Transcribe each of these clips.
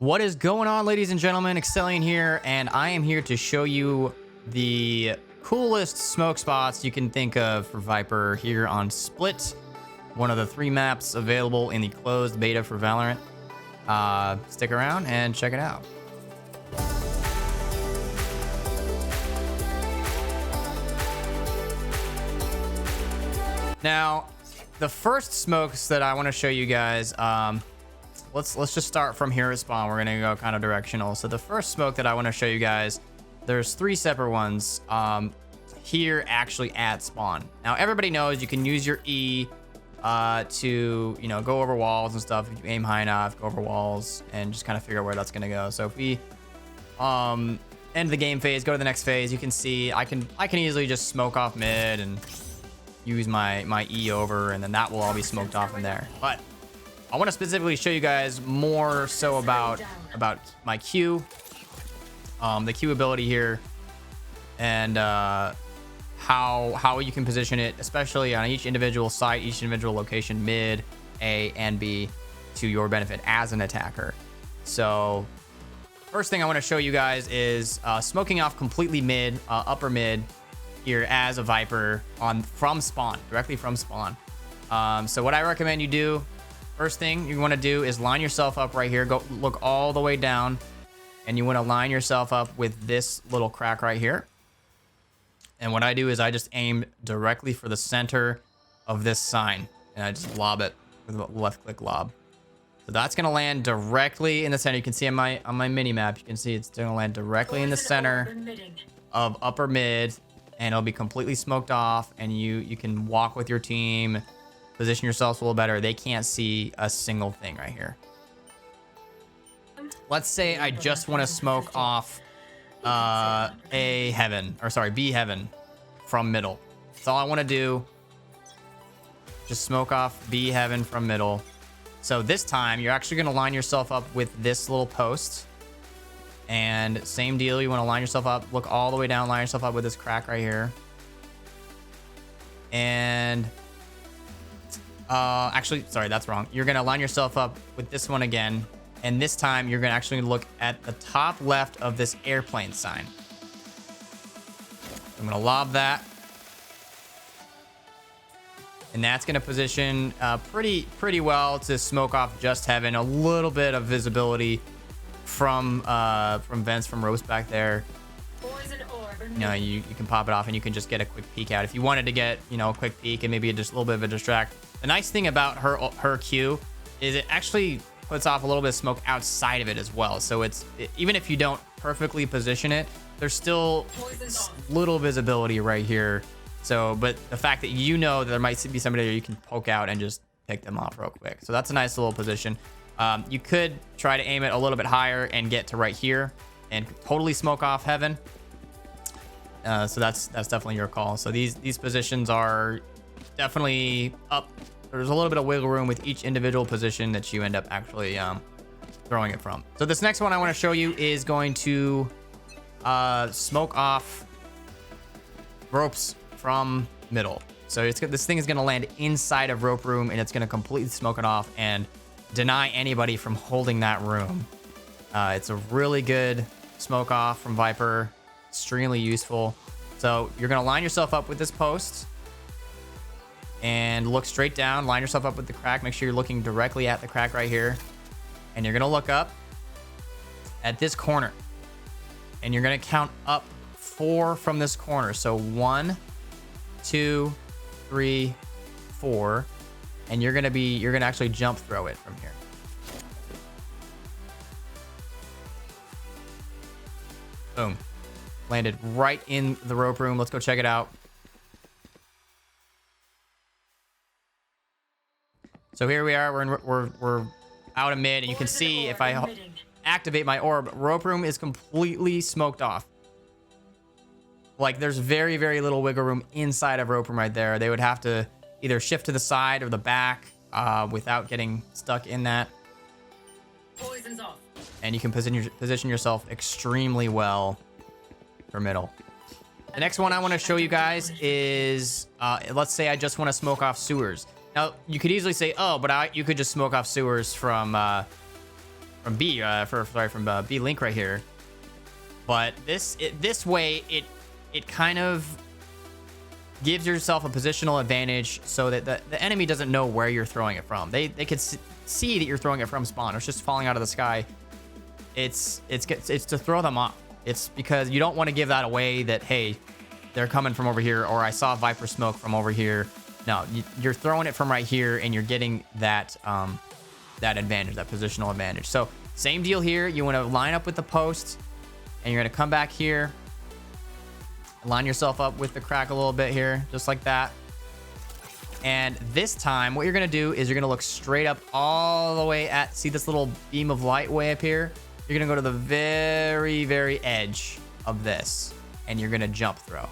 What is going on, ladies and gentlemen? Excellion here, and I am here to show you the coolest smoke spots you can think of for Viper here on Split, one of the 3 maps available in the closed beta for Valorant. Stick around and check it out. Now, the first smokes that I want to show you guys, let's just start from here at spawn. We're gonna go kind of directional. So the first smoke that I want to show you guys, there's 3 separate ones here actually at spawn. Now everybody knows you can use your E to, you know, go over walls and stuff. If you aim high enough, go over walls and just kind of figure out where that's gonna go. So if we end the game phase, go to the next phase, you can see I can easily just smoke off mid and use my E over, and then that will all be smoked off in there. But I want to specifically show you guys more so about my Q, the Q ability here, and how you can position it, especially on each individual site, each individual location, mid, A, and B, to your benefit as an attacker. So first thing I want to show you guys is smoking off completely mid, upper mid here as a Viper from spawn, directly from spawn. So what I recommend you do, first thing you want to do is line yourself up right here. Go look all the way down, and you want to line yourself up with this little crack right here. And what I do is I just aim directly for the center of this sign, and I just lob it with a left click lob. So that's going to land directly in the center. You can see on my mini map, you can see it's going to land directly in the center of upper mid, and it'll be completely smoked off, and you can walk with your team, position yourselves a little better. They can't see a single thing right here. Let's say I just want to smoke off B heaven from middle. That's all I want to do. Just smoke off B heaven from middle. So this time you're actually going to line yourself up with this little post, and same deal, you want to line yourself up, look all the way down, line yourself up with this crack right here. And actually, sorry, that's wrong. You're going to line yourself up with this one again, and this time you're going to actually look at the top left of this airplane sign. I'm going to lob that, and that's going to position pretty well to smoke off just heaven. A little bit of visibility from vents, from ropes back there. You know, you can pop it off and you can just get a quick peek out if you wanted to get, you know, a quick peek and maybe just a little bit of a distract. The nice thing about her Q is it actually puts off a little bit of smoke outside of it as well. So even if you don't perfectly position it, there's still little visibility right here. So, but the fact that you know that there might be somebody there you can poke out and just pick them off real quick. So that's a nice little position. You could try to aim it a little bit higher and get to right here and totally smoke off heaven. So that's definitely your call. So these positions are definitely up. There's a little bit of wiggle room with each individual position that you end up actually throwing it from. So this next one I want to show you is going to smoke off ropes from middle. So this thing is going to land inside of rope room, and it's going to completely smoke it off and deny anybody from holding that room. It's a really good smoke off from Viper, extremely useful. So you're going to line yourself up with this post and look straight down, line yourself up with the crack. Make sure you're looking directly at the crack right here, and you're going to look up at this corner, and you're going to count up 4 from this corner. So 1, 2, 3, 4. And you're gonna actually jump throw it from here. Boom. Landed right in the rope room. Let's go check it out. So here we are. We're out of mid, and you can see if I activate my orb, rope room is completely smoked off. Like, there's very, very little wiggle room inside of rope room right there. They would have to either shift to the side or the back without getting stuck in that. Poison's off. And you can position yourself extremely well for middle. The next one I want to show you guys is, let's say I just want to smoke off sewers. Now, you could easily say, oh, but you could just smoke off sewers from from B, from B Link right here. But this way, it kind of gives yourself a positional advantage so that the enemy doesn't know where you're throwing it from. They could see that you're throwing it from spawn. It's just falling out of the sky. It's to throw them off. It's because you don't want to give that away that, hey, they're coming from over here, or I saw Viper smoke from over here. No, you're throwing it from right here, and you're getting that that advantage, that positional advantage. So same deal here. You want to line up with the post, and you're going to come back here, line yourself up with the crack a little bit here, just like that. And this time, what you're going to do is you're going to look straight up all the way at, see this little beam of light way up here? You're going to go to the very, very edge of this, and you're going to jump throw.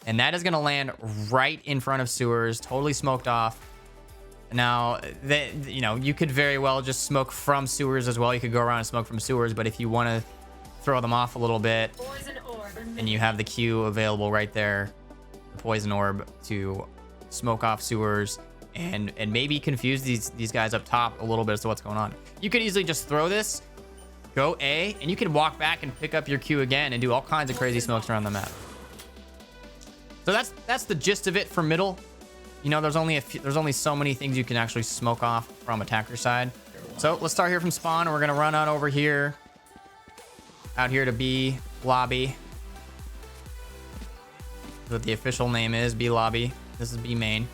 And that is going to land right in front of sewers, totally smoked off. Now, you could very well just smoke from sewers as well. You could go around and smoke from sewers, but if you want to throw them off a little bit, and you have the Q available right there, the poison orb to smoke off sewers and maybe confuse these guys up top a little bit as to what's going on. You could easily just throw this, go A, and you can walk back and pick up your Q again and do all kinds of crazy smokes around the map. So that's the gist of it for middle. You know, there's only so many things you can actually smoke off from attacker side. So let's start here from spawn. We're gonna run on over here, out here to B lobby. That's what the official name is, B lobby. This is B main.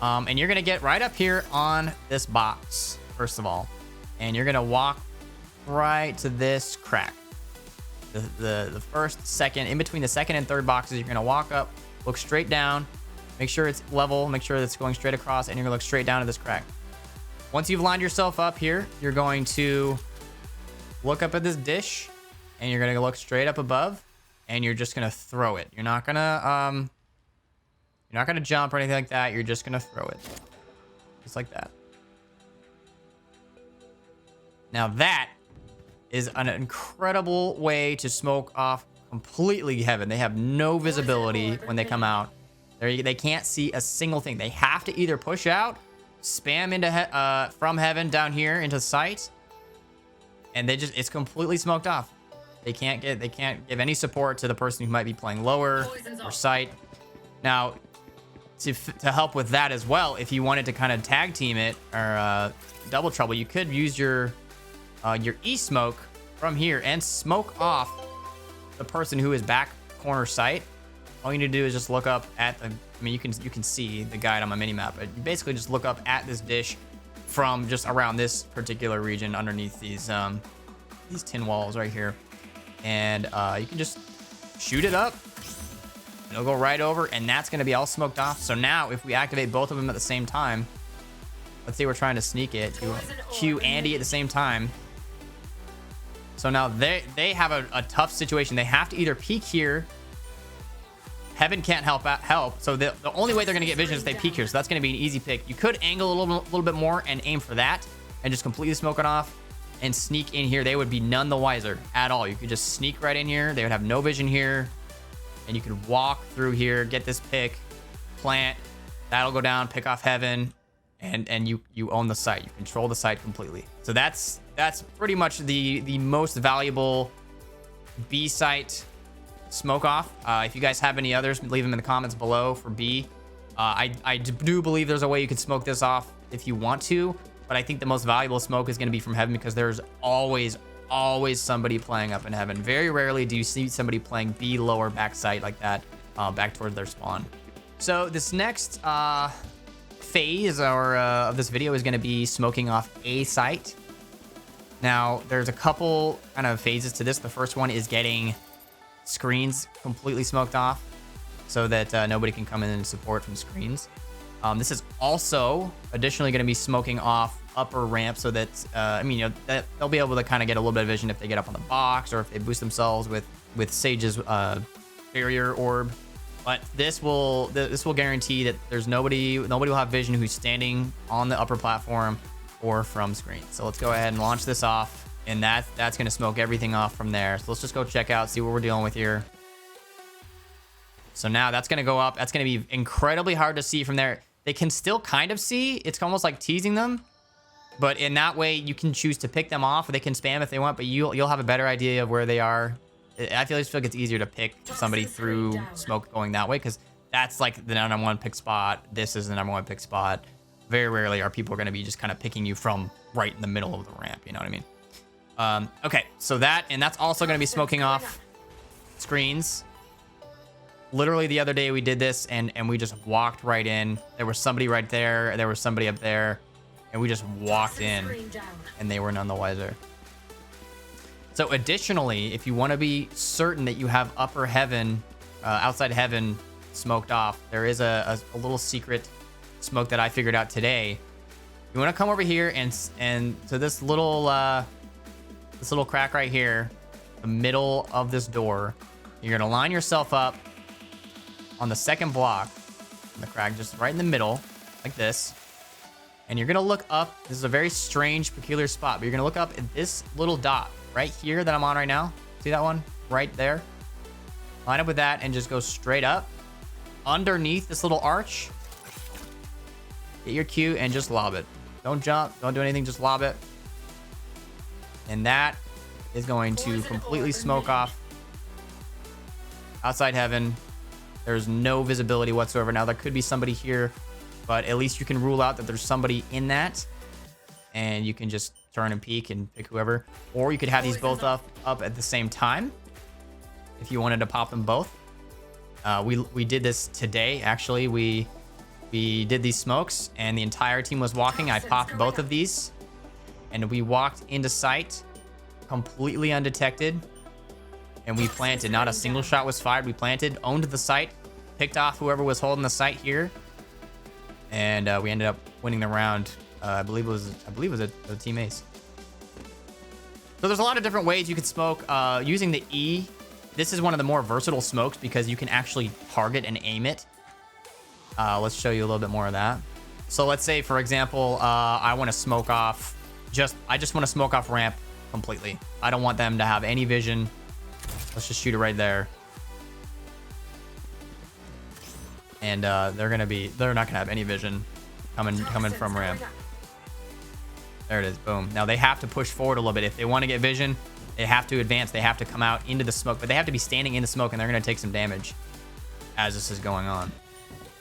And you're gonna get right up here on this box first of all, and you're gonna walk right to this crack. The first, second, in between the second and third boxes, you're gonna walk up, look straight down, make sure it's level, make sure that it's going straight across, and you're gonna look straight down to this crack. Once you've lined yourself up here, you're going to look up at this dish, and you're gonna look straight up above, and you're just gonna throw it. You're not gonna jump or anything like that. You're just gonna throw it, just like that. Now that is an incredible way to smoke off completely heaven. They have no visibility when they come out. They can't see a single thing. They have to either push out, spam into from heaven down here into sight, and it's completely smoked off. They can't give any support to the person who might be playing lower or sight. Now, to help with that as well, if you wanted to kind of tag team it or double trouble, you could use your e-smoke from here and smoke off the person who is back corner sight. All you need to do is just look up at the, I mean, you can see the guide on my mini map, but you basically just look up at this dish from just around this particular region underneath these tin walls right here, and you can just shoot it up. It'll go right over, and that's going to be all smoked off. So now if we activate both of them at the same time, let's say we're trying to sneak it, Q Andy at the same time. So now they have a tough situation. They have to either peek here. Heaven can't help. So the only way they're going to get vision is if they peek here. So that's going to be an easy pick. You could angle a little bit more and aim for that and just completely smoke it off and sneak in here. They would be none the wiser at all. You could just sneak right in here. They would have no vision here. And you could walk through here, get this pick, plant. That'll go down, pick off heaven, and you own the site. You control the site completely. So that's pretty much the most valuable B site smoke off. If you guys have any others, leave them in the comments below for B. I do believe there's a way you could smoke this off if you want to, but I think the most valuable smoke is going to be from heaven because there's always somebody playing up in heaven. Very rarely do you see somebody playing B lower back site like that, back toward their spawn. So this next phase of this video is going to be smoking off A site. Now there's a couple kind of phases to this. The first one is getting screens completely smoked off so that nobody can come in and support from screens. This is also additionally going to be smoking off upper ramp so that that they'll be able to kind of get a little bit of vision if they get up on the box or if they boost themselves with Sage's barrier orb. But this will guarantee that there's nobody will have vision who's standing on the upper platform or from screen. So let's go ahead and launch this off, and that's going to smoke everything off from there. So let's just go check out, see what we're dealing with here. So now that's going to go up. That's going to be incredibly hard to see from there. They can still kind of see. It's almost like teasing them. But in that way, you can choose to pick them off. Or they can spam if they want, but you'll have a better idea of where they are. I feel like it's easier to pick somebody through smoke going that way, because that's like the number one pick spot. This is the number one pick spot. Very rarely are people going to be just kind of picking you from right in the middle of the ramp. You know what I mean? Okay, so that's also going to be smoking off screens. Literally the other day we did this and we just walked right in. There was somebody right there. There was somebody up there. And we just walked in and they were none the wiser. So additionally, if you want to be certain that you have upper heaven, outside heaven smoked off, there is a little secret smoke that I figured out today. You want to come over here and to this little crack right here, the middle of this door. You're going to line yourself up on the second block, in the crack, just right in the middle, like this. And you're going to look up. This is a very strange, peculiar spot, but you're going to look up at this little dot right here that I'm on right now. See that one? Right there. Line up with that and just go straight up. Underneath this little arch, get your Q and just lob it. Don't jump. Don't do anything. Just lob it. And that is going to completely smoke off outside heaven. There's no visibility whatsoever. Now, there could be somebody here, but at least you can rule out that there's somebody in that, and you can just turn and peek and pick whoever. Or you could have these both up at the same time if you wanted to pop them both. We did this today. Actually, we did these smokes, and the entire team was walking. I popped both of these, and we walked into sight completely undetected. And we planted. Not a single shot was fired. We planted, owned the site, picked off whoever was holding the site here, and we ended up winning the round. I believe it was a team ace. So there's a lot of different ways you could smoke using the E. This is one of the more versatile smokes because you can actually target and aim it. Let's show you a little bit more of that. So let's say, for example, I want to smoke off. I just want to smoke off ramp completely. I don't want them to have any vision. Let's just shoot it right there. And they're not gonna have any vision coming from ramp. There it is. Boom. Now they have to push forward a little bit. If they want to get vision, they have to advance. They have to come out into the smoke, but they have to be standing in the smoke, and they're gonna take some damage as this is going on.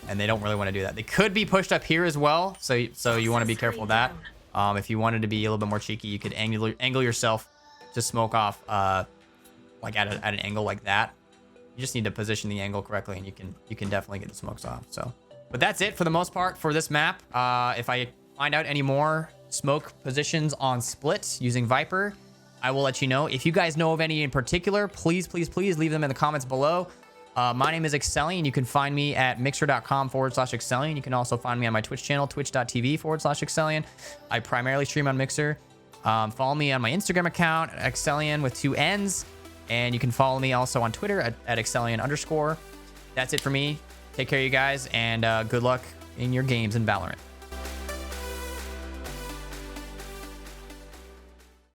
And they don't really want to do that. They could be pushed up here as well, so you want to be careful of that. If you wanted to be a little bit more cheeky, you could angle yourself to smoke off like at an angle like that. You just need to position the angle correctly, and you can definitely get the smokes off. So, but that's it for the most part for this map. If I find out any more smoke positions on split using Viper, I will let you know. If you guys know of any in particular, please leave them in the comments below. My name is Excellion. You can find me at mixer.com/Excellion. You can also find me on my Twitch channel, twitch.tv/Excellion. I primarily stream on Mixer. Follow me on my Instagram account, Excellion with 2 N's. And you can follow me also on Twitter at Excellion_. That's it for me. Take care, you guys, and good luck in your games in Valorant.